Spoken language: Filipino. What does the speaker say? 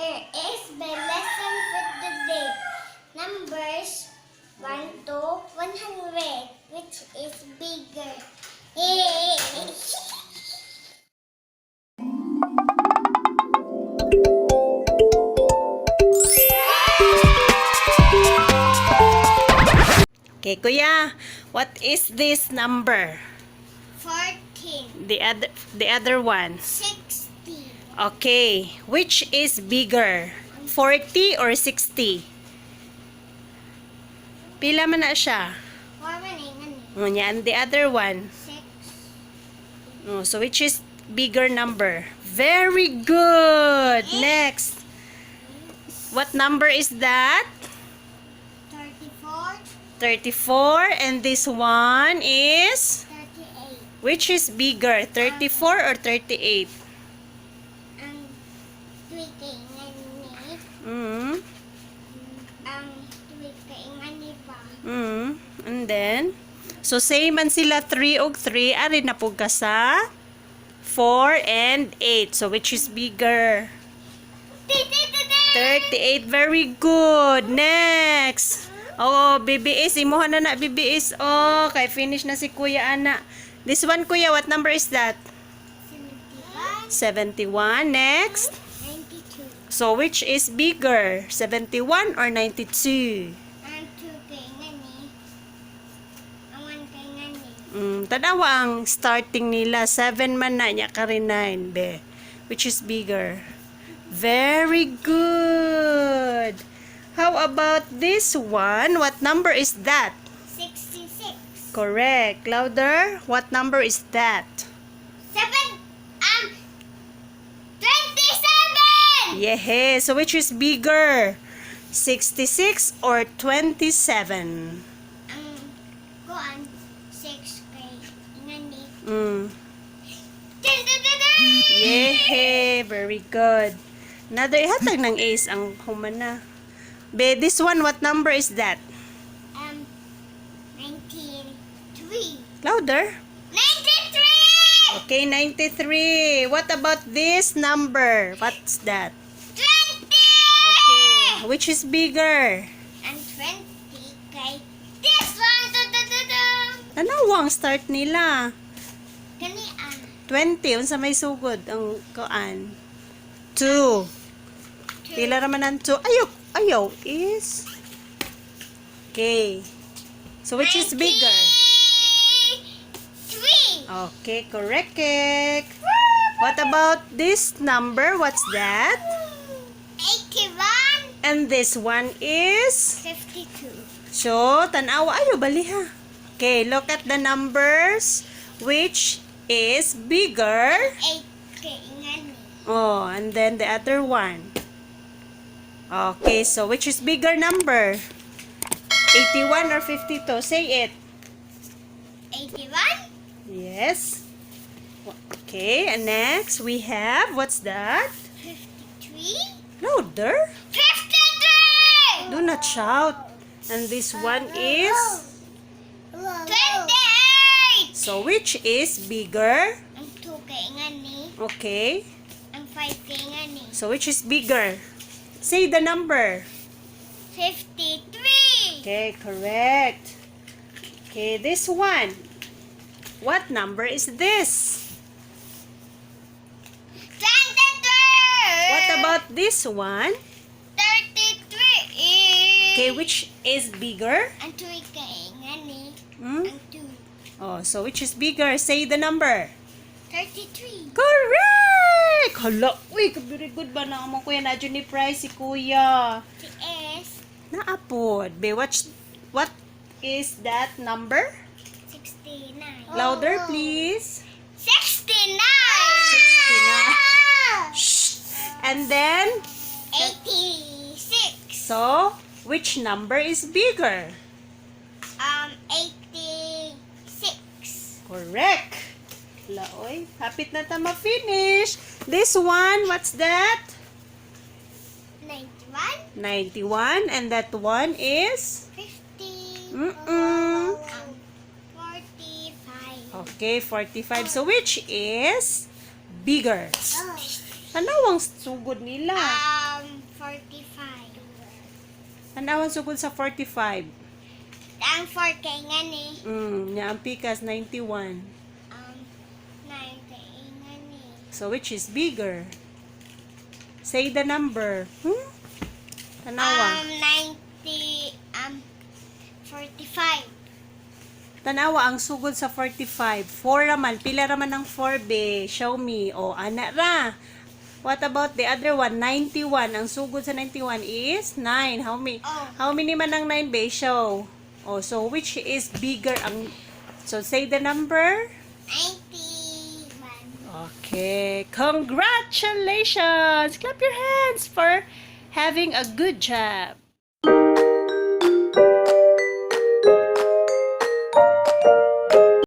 Here is the lesson for today. Numbers 1 to 100, which is bigger. Yay! Okay, Kuya, what is this number? 14, The other one. 60, Okay, which is bigger? 40 or 60? Pila man na siya? 4, Yan, the other one. 6, So which is bigger number? Very good. Next. What number is that? 34, 34, and this one is 38. which is bigger? 34 or 38? Ang tweaking ani, Mm. ang tweaking ani pa. And then, so same man sila 3 og 3, ari na pug ka sa 4 and 8. So which is bigger? 38. Very good. Next. Oh, BBS. Imuha na BBS. Oh, kay finish na si Kuya Ana. This one, Kuya, what number is that? 71. Next. 92. So which is bigger? 71 or 92? Ang 2 kay ngani. Ang 1 kay ngani. Tanawa ang starting nila. 7 man na niya ka rin 9, be. Which is bigger? Very good. How about this one? What number is that? 66. Correct. Louder. What number is that? 27. Yeah. So which is bigger? 66 or 27? Ang kuan 6 kay ngani. Yeah. Very good. Another ihatag ng ace ang humana. Be, this one, what number is that? 93. Louder. 93. Okay, 93. What about this number? What's that? 20. Okay. Which is bigger? And 20 kay this one. Tanawang start nila. Kani ang 20. Unsa may sugod ang kuan? 2. Pila naman ang 2? Ayaw is... Okay. So which is bigger? 3. Okay, correct. What about this number? What's that? 81. And this one is... 52. So, tanawa ayo baliha. Okay, look at the numbers. Which is bigger? 8 kay ngani. Oh, and then the other one. Okay, so which is bigger number? 81 or 52? Say it. 81. Yes. Okay, and next we have, what's that? 53. Louder. 53. Do not shout. And this one is? 28. So which is bigger? Ang 2 kay ngani. Okay. Ang 5 kay ngani. So which is bigger? Say the number. 53. Okay, correct. Okay, this one. What number is this? 23. What about this one? 33. Okay, which is bigger? Ang 2 kay ngani. Hmm? Ang 2. Oh, so which is bigger? Say the number. 33. Correct! Hala, uy, very good ba na mo kuya? Nadyo ni prize si kuya. Si S. Naapod. Be, what is that number? 69. Louder, please. 69. 69. Shh. And then, 86. so, which number is bigger? 86. Correct. Laoy, hapit na ta ma-finish. This one, what's that? 91. 91. And that one is? 50. 45. 45. Okay, 45. So, which is bigger? Ano ang sugod nila? Tanawan sugod sa 45. Ang 4 kay nga ni. Nya ang pikas 91. 9 kay nga ni. So which is bigger? Say the number. Tanawa. 90, 45. Tanawa ang sugod sa 45. 4 raman. Pila raman ang 4, be? Show me. O, ana ra. What about the other one? 91. Ang sugod sa 91 is 9. How many? Oh. How many man ang 9, be? Show. Oh, so which is bigger ang... So, say the number. 91. Okay. Congratulations! Clap your hands for having a good job.